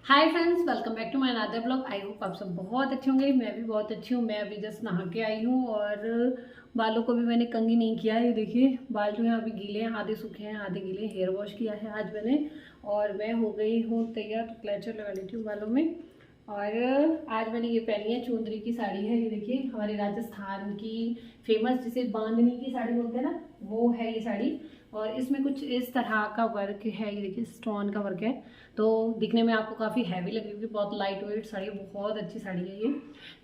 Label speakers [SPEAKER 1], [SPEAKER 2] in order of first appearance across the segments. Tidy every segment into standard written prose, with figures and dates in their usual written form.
[SPEAKER 1] Hi friends, welcome back to my another blog. आई होप आप सब बहुत अच्छे होंगे। मैं भी बहुत अच्छी हूँ। मैं अभी जस्ट नहा के आई हूँ और बालों को भी मैंने कंघी नहीं किया है। ये देखिए बाल जो है अभी गीले हैं, आधे सूखे हैं आधे गीले। हेयर वॉश किया है आज मैंने और मैं हो गई हूँ तैयार। तो क्लेचर लगा लेती हूँ बालों में। और आज मैंने ये पहनी है, चुंदरी की साड़ी है। ये देखिए हमारे राजस्थान की फेमस, जिसे बांधनी की साड़ी बोलते हैं ना, वो है ये साड़ी। और इसमें कुछ इस तरह का वर्क है। ये देखिए स्टोन का वर्क है। तो दिखने में आपको काफ़ी हैवी लगेगी क्योंकि बहुत लाइट वेट साड़ी है, बहुत अच्छी साड़ी है ये।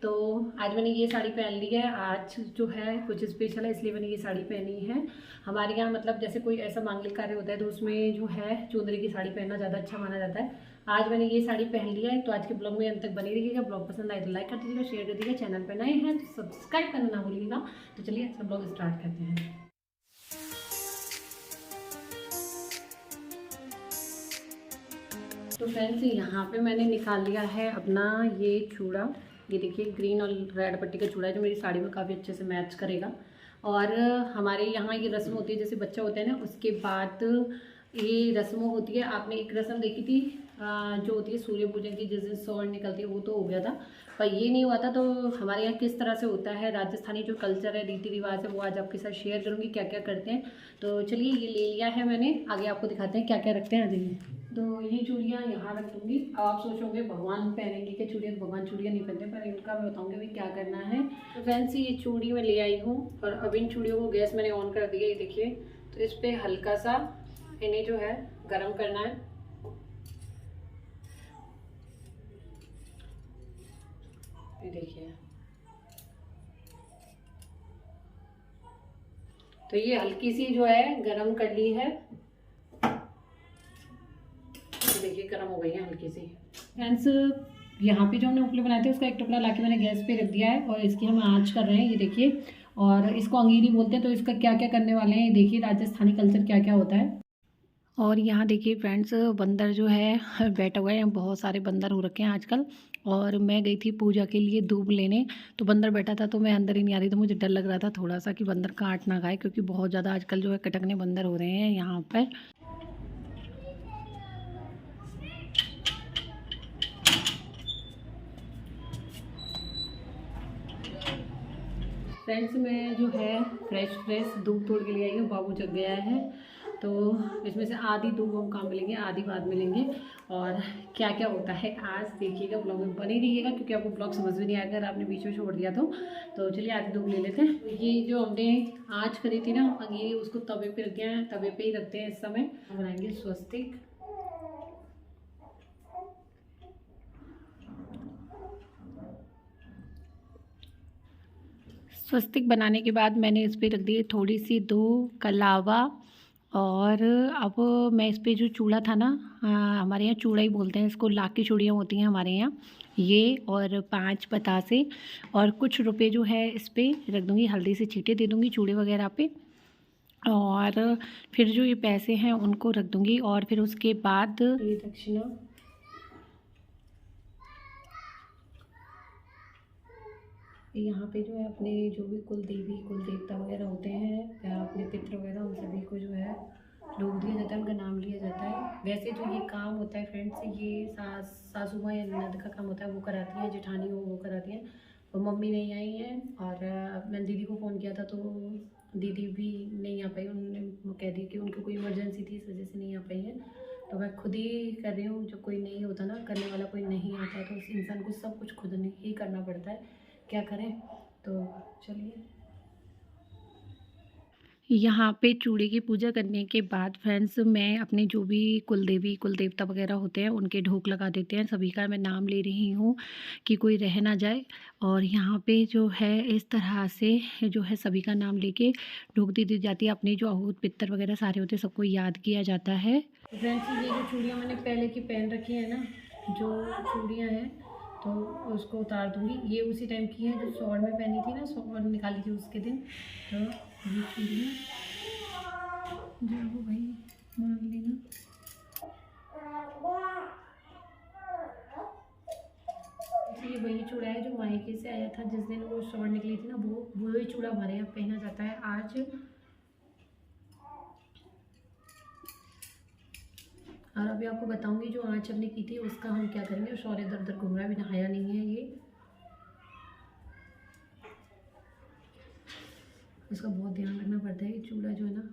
[SPEAKER 1] तो आज मैंने ये साड़ी पहन ली है। आज जो है कुछ स्पेशल है इसलिए मैंने ये साड़ी पहनी है। हमारे यहाँ मतलब जैसे कोई ऐसा मांगलिक कार्य होता है तो उसमें जो है चुंदरी की साड़ी पहनना ज़्यादा अच्छा माना जाता है। आज मैंने ये साड़ी पहन लिया है। तो आज के ब्लॉग में अंत तक बनी रहिएगा। ब्लॉग पसंद आए तो लाइक कर दीजिएगा, शेयर कर दीजिएगा। चैनल पर नए हैं तो सब्सक्राइब करना ना भूलिएगा। तो चलिए अच्छा ब्लॉग स्टार्ट करते हैं। तो फ्रेंड्स यहाँ पे मैंने निकाल लिया है अपना ये चूड़ा। ये देखिए ग्रीन और रेड पट्टी का चूड़ा है जो मेरी साड़ी में काफ़ी अच्छे से मैच करेगा। और हमारे यहाँ ये रस्म होती है, जैसे बच्चा होता है ना उसके बाद ये रस्म होती है। आपने एक रस्म देखी थी जो होती है सूर्य पूजन की, जिस दिन स्वर्ण निकलती है, वो तो हो गया था पर ये नहीं हुआ था। तो हमारे यहाँ किस तरह से होता है, राजस्थानी जो कल्चर है, रीति रिवाज है, वो आज आपके साथ शेयर करूँगी क्या क्या करते हैं। तो चलिए ये ले लिया है मैंने, आगे आपको दिखाते हैं क्या क्या रखते हैं। आ जाइए। तो ये चूड़ियाँ यहाँ रख दूँगी। अब आप सोचोगे भगवान पहनेंगे क्या चूड़ियाँ, तो भगवान चूड़ियाँ नहीं पहनते, पर इनका मैं बताऊँगी अभी क्या करना है। तो फैंसी ये चूड़ी मैं ले आई हूँ और अब इन चूड़ियों को गैस मैंने ऑन कर दिया। ये देखिए, तो इस पर हल्का सा इन्हें जो है गर्म करना है। ये देखिए, तो ये हल्की सी जो है गरम कर ली है। तो देखिए गरम हो गई है हल्की सी। फ्रेंड्स यहाँ पे जो हमने उपले बनाए थे उसका एक टुकड़ा लाके मैंने गैस पे रख दिया है और इसकी हम आंच कर रहे हैं। ये देखिए, और इसको अंगीरी बोलते हैं। तो इसका क्या क्या करने वाले हैं, ये देखिए राजस्थानी कल्चर क्या क्या होता है। और यहाँ देखिए फ्रेंड्स, बंदर जो है बैठा हुआ है। यहाँ बहुत सारे बंदर हो रखे हैं आजकल। और मैं गई थी पूजा के लिए दूब लेने, तो बंदर बैठा था तो मैं अंदर ही नहीं आ रही। तो मुझे डर लग रहा था थोड़ा सा कि बंदर काट ना खाए, क्योंकि बहुत ज़्यादा आजकल जो है कटकने बंदर हो रहे हैं यहाँ पर। फ्रेंड्स मैं जो है फ्रेश दूध तोड़ के ले आई हूँ। बाबू जग गया है तो इसमें से आधी दूध हम काम मिलेंगे, आधी बाद मिलेंगे। और क्या क्या होता है आज देखिएगा, ब्लॉग में बने रहिएगा क्योंकि आपको ब्लॉग समझ में नहीं आएगा अगर आपने बीच में छोड़ दिया तो चलिए आधी दूध ले लेते हैं। ये जो हमने आँच करी थी ना अंगीरी, उसको तवे पे रख दिया है। तवे पे ही रखते हैं इस समय। बनाएंगे स्वस्तिक। स्वस्तिक बनाने के बाद मैंने इस पर रख दी थोड़ी सी दो कलावा। और अब मैं इस पे जो चूड़ा था ना, हमारे यहाँ चूड़ा ही बोलते हैं इसको, लाख की चूड़ियाँ होती हैं हमारे यहाँ ये, और 5 बतासे और कुछ रुपए जो है इस पर रख दूँगी। हल्दी से छींटे दे दूँगी चूड़े वगैरह पे। और फिर जो ये पैसे हैं उनको रख दूँगी। और फिर उसके बाद ये दक्षिणा, यहाँ पे जो है अपने जो भी कुल देवी कुल देवता वगैरह होते हैं या अपने पितृ वगैरह, उन सभी को जो है लोग दिया जाता है, उनका नाम लिया जाता है। वैसे जो ये काम होता है फ्रेंड्स, ये सासू माँ या ननद का काम होता है, वो कराती है। जेठानी हो वो कराती है। और मम्मी नहीं आई हैं और मैंने दीदी को फ़ोन किया था तो दीदी भी नहीं आ पाई। उन्होंने कह दी कि उनको कोई इमरजेंसी थी, इस वजह से नहीं आ पाई है। तो मैं खुद ही कर रही हूँ। जब कोई नहीं होता ना, करने वाला कोई नहीं आता, तो उस इंसान को सब कुछ खुद ही करना पड़ता है, क्या करें। तो चलिए, यहाँ पे चूड़े की पूजा करने के बाद फ्रेंड्स मैं अपने जो भी कुल देवी कुल देवता वगैरह होते हैं उनके ढोक लगा देते हैं। सभी का मैं नाम ले रही हूँ कि कोई रह ना जाए। और यहाँ पे जो है इस तरह से जो है सभी का नाम लेके ढोक दी जाती है। अपने जो आहूत पितर वगैरह सारे होते हैं सबको याद किया जाता है। फ्रेंड्स ये जो चूड़ियाँ मैंने पहले की पहन रखी है ना, जो चूड़ियाँ हैं तो उसको उतार दूँगी। ये उसी टाइम की है जो स्वर्ण में पहनी थी ना, स्वर्ण निकाली थी उसके दिन। तो ये चूड़ियाँ जो वो भाई मान लेना। ये वही चूड़ा है जो मायके से आया था जिस दिन वो स्वर्ण निकली थी ना, वो वही चूड़ा हमारे यहाँ पहना जाता है आज। और अभी आपको बताऊंगी जो आँच हमने की थी उसका हम क्या करेंगे। शौर्य इधर उधर घूम रहा है, अभी नहाया नहीं है ये, उसका बहुत ध्यान रखना पड़ता है। कि चूड़ा जो है ना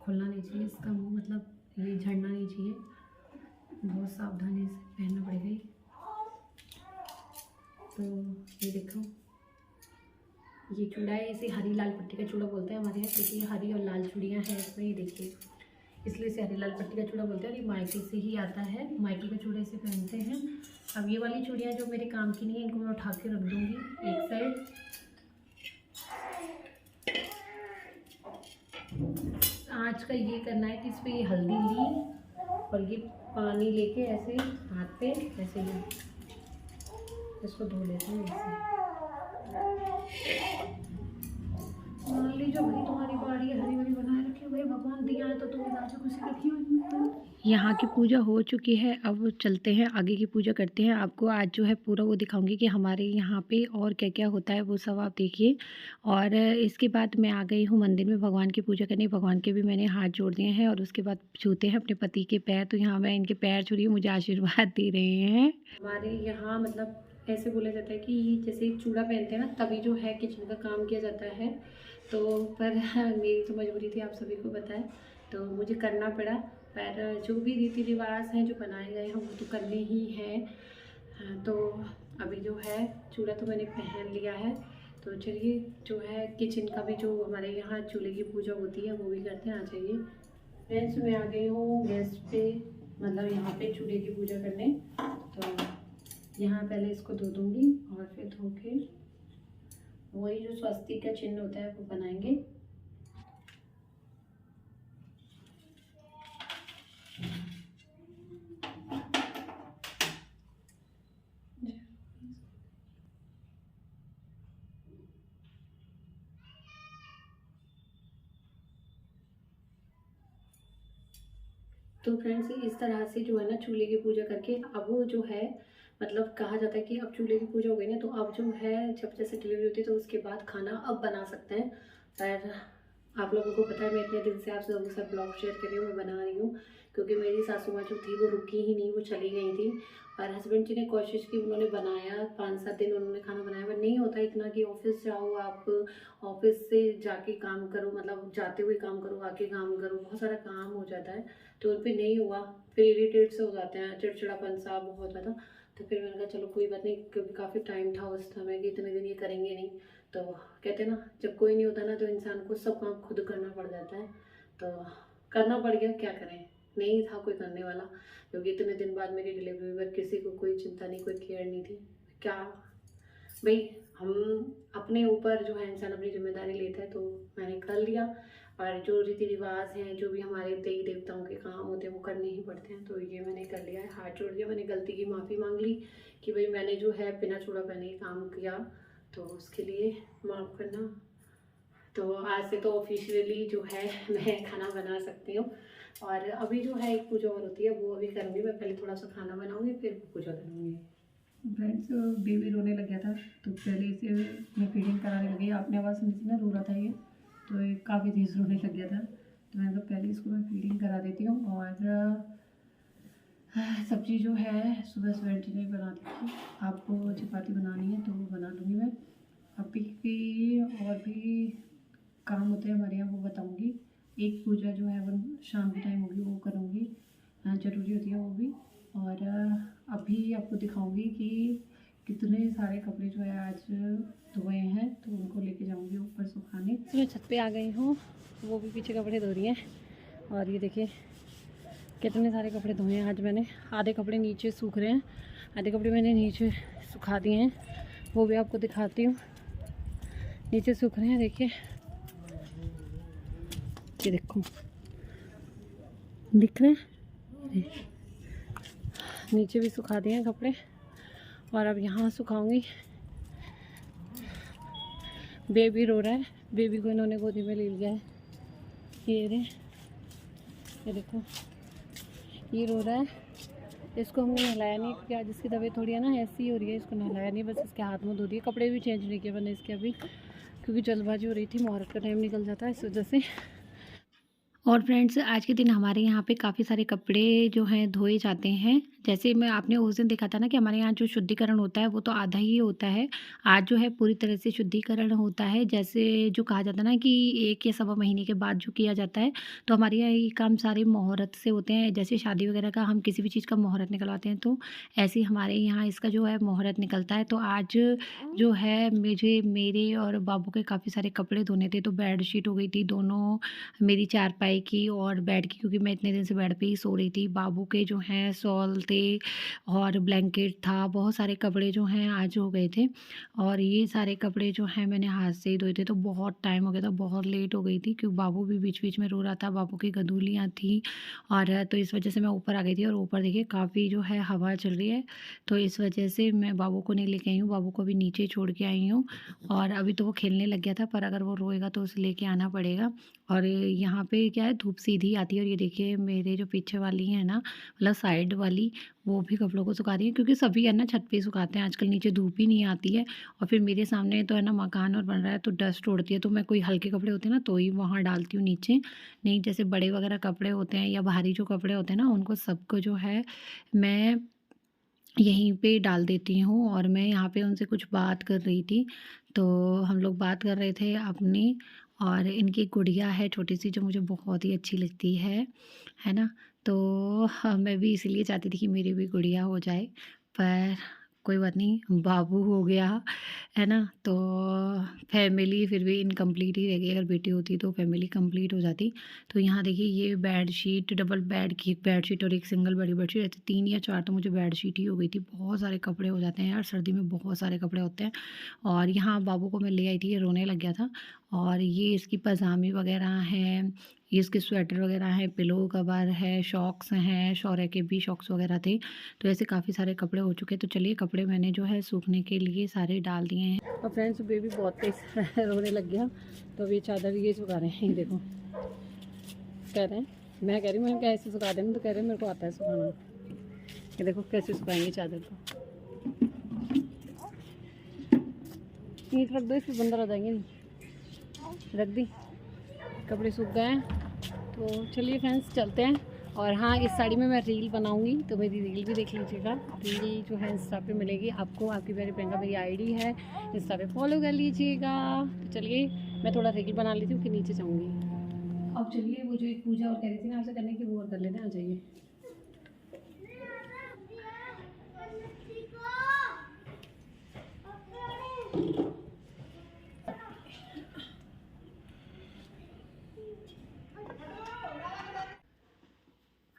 [SPEAKER 1] खुलना नहीं चाहिए, इसका मुँह मतलब ये झड़ना नहीं चाहिए, बहुत सावधानी से पहनना पड़ेगा ये। तो ये देखो ये चूड़ा है, इसे हरी लाल पट्टी का चूड़ा बोलते हैं हमारे यहाँ, क्योंकि ये हरी और लाल चूड़ियाँ हैं इसमें, ये देखिए इसलिए इसे हरी लाल पट्टी का चूड़ा बोलते हैं। और ये मायके से ही आता है, मायके के चूड़े से पहनते हैं। अब ये वाली चूड़ियाँ जो मेरे काम की नहीं है, इनको मैं उठा के रख दूँगी एक साइड। आज का ये करना है कि इस पर ये हल्दी ली और ये पानी लेके ऐसे हाथ पे ऐसे ही इसको धो लेते हैं ऐसे। मान लीजिए भाई तुम्हारी बाड़ी हरी भरी बनाए रखी हो भाई, भगवान दिया है तो तुम्हें राजा खुशी रखी हो। यहाँ की पूजा हो चुकी है, अब चलते हैं आगे की पूजा करते हैं। आपको आज जो है पूरा वो दिखाऊंगी कि हमारे यहाँ पे और क्या क्या होता है, वो सब आप देखिए। और इसके बाद मैं आ गई हूँ मंदिर में भगवान की पूजा करने। भगवान के भी मैंने हाथ जोड़ दिए हैं और उसके बाद छूते हैं अपने पति के पैर। तो यहाँ मैं इनके पैर छू रही हूँ, मुझे आशीर्वाद दे रहे हैं। हमारे यहाँ मतलब ऐसे बोला जाता है कि जैसे चूड़ा पहनते हैं ना, तभी जो है किचन का काम किया जाता है। तो पर मेरी तो मजबूरी थी, आप सभी को पता है, तो मुझे करना पड़ा। पर जो भी रीति रिवाज हैं जो बनाए गए हैं वो तो करने ही हैं। तो अभी जो है चूड़ा तो मैंने पहन लिया है, तो चलिए जो है किचन का भी जो हमारे यहाँ चूल्हे की पूजा होती है वो भी करते हैं। आ जाइए फ्रेंड्स, मैं आ गई हूँ गैस पे, मतलब यहाँ पे चूल्हे की पूजा करने। तो यहाँ पहले इसको धो दूँगी और फिर धो के वही जो स्वस्तिक का चिन्ह होता है वो बनाएंगे। तो फ्रेंड्स इस तरह से जो है ना चूल्हे की पूजा करके, अब वो जो है मतलब कहा जाता है कि अब चूल्हे की पूजा हो गई ना, तो अब जो है जब जैसे डिलीवरी होती है तो उसके बाद खाना अब बना सकते हैं। पर आप लोगों को पता है मैं इतने दिन से आप लोगों के साथ ब्लॉग शेयर कर रही हूँ, मैं बना रही हूँ, क्योंकि मेरी सासू माँ जो थी वो रुकी ही नहीं, वो चली गई थी। और हस्बैंड जी ने कोशिश की, उन्होंने बनाया 5-7 दिन उन्होंने खाना बनाया, पर नहीं होता इतना कि ऑफिस जाओ, आप ऑफिस से जाके काम करो, मतलब जाते हुए काम करो, आके काम करो, बहुत सारा काम हो जाता है, तो उन पर नहीं हुआ। फिर इरीटेट से हो जाते हैं, चिड़चिड़ापन सा बहुत ज़्यादा। तो फिर मैंने कहा चलो कोई बात नहीं, क्योंकि काफ़ी टाइम था उस समय कि इतने दिन ये करेंगे नहीं। तो कहते हैं ना जब कोई नहीं होता ना तो इंसान को सब काम खुद करना पड़ जाता है, तो करना पड़ गया, क्या करें, नहीं था कोई करने वाला। क्योंकि इतने दिन बाद मेरी डिलीवरी में किसी को कोई चिंता नहीं, कोई केयर नहीं थी। क्या भाई, हम अपने ऊपर जो है इंसान अपनी जिम्मेदारी लेता है, तो मैंने कर लिया। और जो रीति रिवाज हैं, जो भी हमारे देवी देवताओं के काम होते हैं वो करने ही पड़ते हैं, तो ये मैंने कर लिया है, हाथ जोड़ दिया। मैंने गलती की माफ़ी मांग ली कि भाई मैंने जो है बिना चूड़ा पहने ही काम किया, तो उसके लिए माफ़ करना। तो आज से तो ऑफिशियली जो है मैं खाना बना सकती हूँ। और अभी जो है एक पूजा और होती है वो अभी करूँगी मैं, पहले थोड़ा सा खाना बनाऊँगी फिर पूजा करूँगी। फ्रेंड्स बेबी रोने लग गया था, तो पहले इसे मैं फीडिंग कराने लगी। आपने आवाज़ सुनी थी ना, रो रहा था ये, तो ये काफ़ी तेज़ रोने लग गया था, तो मैंने कहा पहले इसको मैं फीडिंग करा देती हूँ। और सब्ज़ी जो है सुबह सुबह ने बना दी थी, आपको चपाती बनानी है तो वो बना दूँगी मैं। अभी भी और भी काम होते हैं हमारे यहाँ, वो बताऊँगी। एक पूजा जो है वो शाम के टाइम होगी, वो करूँगी, ज़रूरी होती है वो भी। और अभी आपको दिखाऊंगी कि कितने सारे कपड़े जो है आज धोए हैं, तो उनको लेके जाऊंगी ऊपर सुखाने। मैं छत पे आ गई हूँ, वो भी पीछे कपड़े धो रही हैं। और ये देखिए कितने सारे कपड़े धोए हैं आज मैंने। आधे कपड़े नीचे सूख रहे हैं, आधे कपड़े मैंने नीचे सुखा दिए हैं, वो भी आपको दिखाती हूँ। नीचे सूख रहे हैं, देखिए ये देखो दिख रहे हैं, नीचे भी सुखा दिए हैं कपड़े। और अब यहाँ सुखाऊंगी। बेबी रो रहा है, बेबी को इन्होंने गोदी में ले लिया है, ये देखो ये रो रहा है। इसको हमने नहलाया नहीं, क्योंकि आज इसकी तबीयत थोड़ी है ना ऐसी हो रही है, इसको नहलाया नहीं, बस इसके हाथ में धो दिए। कपड़े भी चेंज नहीं किए मैंने इसके अभी, क्योंकि जल्दबाजी हो रही थी, मुहूर्त का टाइम निकल जाता है इस वजह से। और फ्रेंड्स आज के दिन हमारे यहाँ पे काफ़ी सारे कपड़े जो हैं धोए जाते हैं। जैसे मैं आपने उस दिन देखा था ना कि हमारे यहाँ जो शुद्धिकरण होता है वो तो आधा ही होता है। आज जो है पूरी तरह से शुद्धिकरण होता है। जैसे जो कहा जाता है ना कि 1 या सवा महीने के बाद जो किया जाता है, तो हमारे यहाँ ये काम सारे मुहूर्त से होते हैं। जैसे शादी वगैरह का हम किसी भी चीज़ का मुहूर्त निकलवाते हैं, तो ऐसे ही हमारे यहाँ इसका जो है मुहूर्त निकलता है। तो आज जो है मुझे मेरे और बाबू के काफ़ी सारे कपड़े धोने थे। तो बेडशीट हो गई थी दोनों, मेरी चारपाई की और बेड की, क्योंकि मैं इतने दिन से बेड पे ही सो रही थी। बाबू के जो हैं शॉल थे और ब्लैंकेट था, बहुत सारे कपड़े जो हैं आज हो गए थे। और ये सारे कपड़े जो हैं मैंने हाथ से ही धोए थे। तो बहुत टाइम हो गया था, बहुत लेट हो गई थी, क्योंकि बाबू भी बीच-बीच में रो रहा था, बाबू की गदूलियाँ थी। और तो इस वजह से मैं ऊपर आ गई थी, और ऊपर देखिए काफ़ी जो है हवा चल रही है, तो इस वजह से मैं बाबू को नहीं लेके आई हूँ, बाबू को अभी नीचे छोड़ के आई हूँ। और अभी तो वो खेलने लग गया था, पर अगर वो रोएगा तो उसे लेके आना पड़ेगा। और यहाँ पे क्या है, धूप सीधी आती है। और ये देखिए मेरे जो पीछे वाली है ना, मतलब साइड वाली, वो भी कपड़ों को सुखा रही है, क्योंकि सभी है ना छत पे ही सुखाते हैं आजकल, नीचे धूप ही नहीं आती है। और फिर मेरे सामने तो है ना मकान और बन रहा है, तो डस्ट उड़ती है, तो मैं कोई हल्के कपड़े होते हैं ना तो ही वहाँ डालती हूँ नीचे। नहीं जैसे बड़े वगैरह कपड़े होते हैं या भारी जो कपड़े होते हैं ना, उनको सबको जो है मैं यहीं पे डाल देती हूँ। और मैं यहाँ पे उनसे कुछ बात कर रही थी, तो हम लोग बात कर रहे थे अपनी। और इनकी गुड़िया है छोटी-सी, जो मुझे बहुत ही अच्छी लगती है ना? तो हाँ, मैं भी इसीलिए चाहती थी कि मेरी भी गुड़िया हो जाए, पर कोई बात नहीं, बाबू हो गया, है ना? तो फैमिली फिर भी इनकम्प्लीट ही रह गई। अगर बेटी होती तो फैमिली कंप्लीट हो जाती। तो यहाँ देखिए ये बेडशीट, डबल बेड की एक बेडशीट और एक सिंगल बड़ी बेडशीट, ऐसे 3 या 4 तो मुझे बेडशीट ही हो गई थी। बहुत सारे कपड़े हो जाते हैं यार, सर्दी में बहुत सारे कपड़े होते हैं। और यहाँ बाबू को मैं ले आई थी, ये रोने लग गया था। और ये इसकी पजामी वगैरह हैं, ये इसके स्वेटर वगैरह हैं, पिलो कवर है, शॉक्स हैं, शौर्य के भी शॉक्स वगैरह थे। तो ऐसे काफ़ी सारे कपड़े हो चुके हैं। तो चलिए कपड़े मैंने जो है सूखने के लिए सारे डाल दिए हैं। और फ्रेंड्स बेबी बहुत तेज रोने लग गया, तो अभी चादर ये सुखा रहे हैं। ये देखो कह रहे हैं, मैं कह रही हूँ मैं कैसे सुखा देना, तो कह रहे हैं मेरे को आता है सुखाना। ये देखो कैसे सुखाएंगे चादर को, ईंट रख दो, इस पर बंदर आ जाएंगे। रख दी, कपड़े सूख गए हैं। तो चलिए फ्रेंड्स चलते हैं। और हाँ, इस साड़ी में मैं रील बनाऊंगी, तो मेरी रील भी देख लीजिएगा। रील जो है इंस्टा पे मिलेगी आपको, आपकी प्यारी प्रियंका मेरी आईडी है, इंस्टा पे फॉलो कर लीजिएगा। तो चलिए मैं थोड़ा रील बना लेती हूँ, फिर नीचे जाऊँगी। अब चलिए वो जो एक पूजा और कह रही थी ना आपसे करने की, वो और कर लेते हैं। आ जाइए।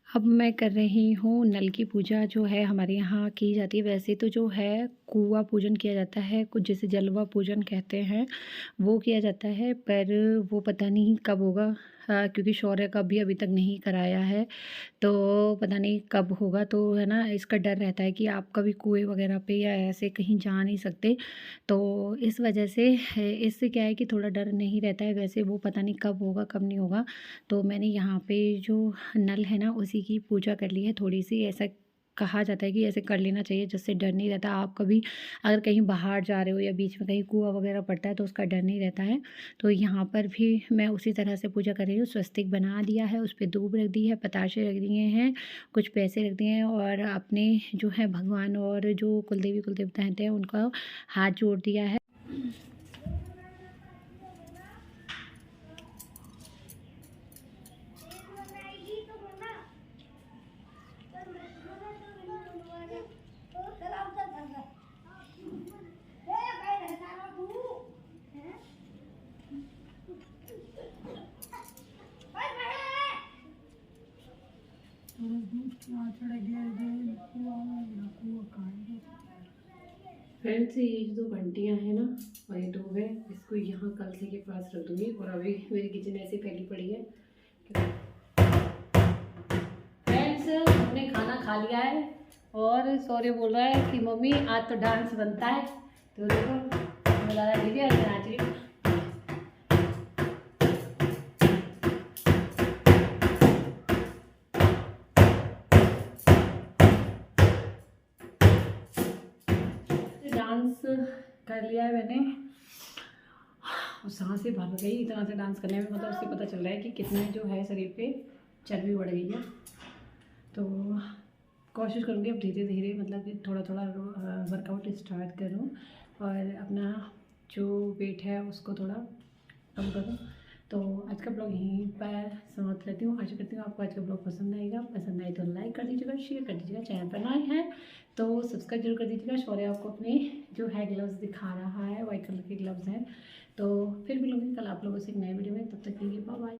[SPEAKER 1] अब मैं कर रही हूँ नल की पूजा, जो है हमारे यहाँ की जाती है। वैसे तो जो है कुआँ पूजन किया जाता है, कुछ जिसे जलवा पूजन कहते हैं, वो किया जाता है। पर वो पता नहीं कब होगा, क्योंकि शौर्य का भी अभी तक नहीं कराया है, तो पता नहीं कब होगा। तो है ना, इसका डर रहता है कि आप कभी कुएँ वगैरह पे या ऐसे कहीं जा नहीं सकते, तो इस वजह से इससे क्या है कि थोड़ा डर नहीं रहता है। वैसे वो पता नहीं कब होगा कब नहीं होगा। तो मैंने यहाँ पे जो नल है ना उसी की पूजा कर ली है थोड़ी-सी। ऐसा कहा जाता है कि ऐसे कर लेना चाहिए, जिससे डर नहीं रहता। आप कभी अगर कहीं बाहर जा रहे हो या बीच में कहीं कुआँ वगैरह पड़ता है, तो उसका डर नहीं रहता है। तो यहाँ पर भी मैं उसी तरह से पूजा कर रही हूँ। स्वस्तिक बना दिया है, उस पे दूब रख दी है, पताशे रख दिए हैं, कुछ पैसे रख दिए हैं, और अपने जो है भगवान और जो कुलदेवी कुलदेवता हैं उनका हाथ जोड़ दिया है। फ्रेंड्स ये जो 2 घंटियाँ हैं ना, और ये 2 है, इसको यहाँ कलसी के पास रख दूँगी। और अभी मेरी किचन ऐसे फैली पड़ी है। फ्रेंड्स हमने खाना खा लिया है, और सौर्य बोल रहा है कि मम्मी आज तो डांस बनता है। तो देखो बोला रहा है दीदी आज नाच रही हूँ। डांस कर लिया है मैंने, सांसें भर गई इतना से डांस करने में, मतलब उससे पता चल रहा है कि कितने जो है शरीर पे चर्बी बढ़ गई है। तो कोशिश करूँगी अब धीरे धीरे मतलब कि थोड़ा थोड़ा वर्कआउट स्टार्ट करूँ और अपना जो वेट है उसको थोड़ा कम करूँ। तो आज का ब्लॉग यहीं पर समाप्त करती हूँ। आशा करती हूँ आपको आज का ब्लॉग पसंद आएगा। पसंद आए तो लाइक कर दीजिएगा, शेयर कर दीजिएगा। चैनल पर नए हैं तो सब्सक्राइब जरूर कर दीजिएगा। शौर्य आपको अपने जो है ग्लव्स दिखा रहा है, वाइट कलर के ग्लव्स हैं। तो फिर मिलूंगी कल आप लोगों से एक नए वीडियो में, तब तक के लिए बाय बाय।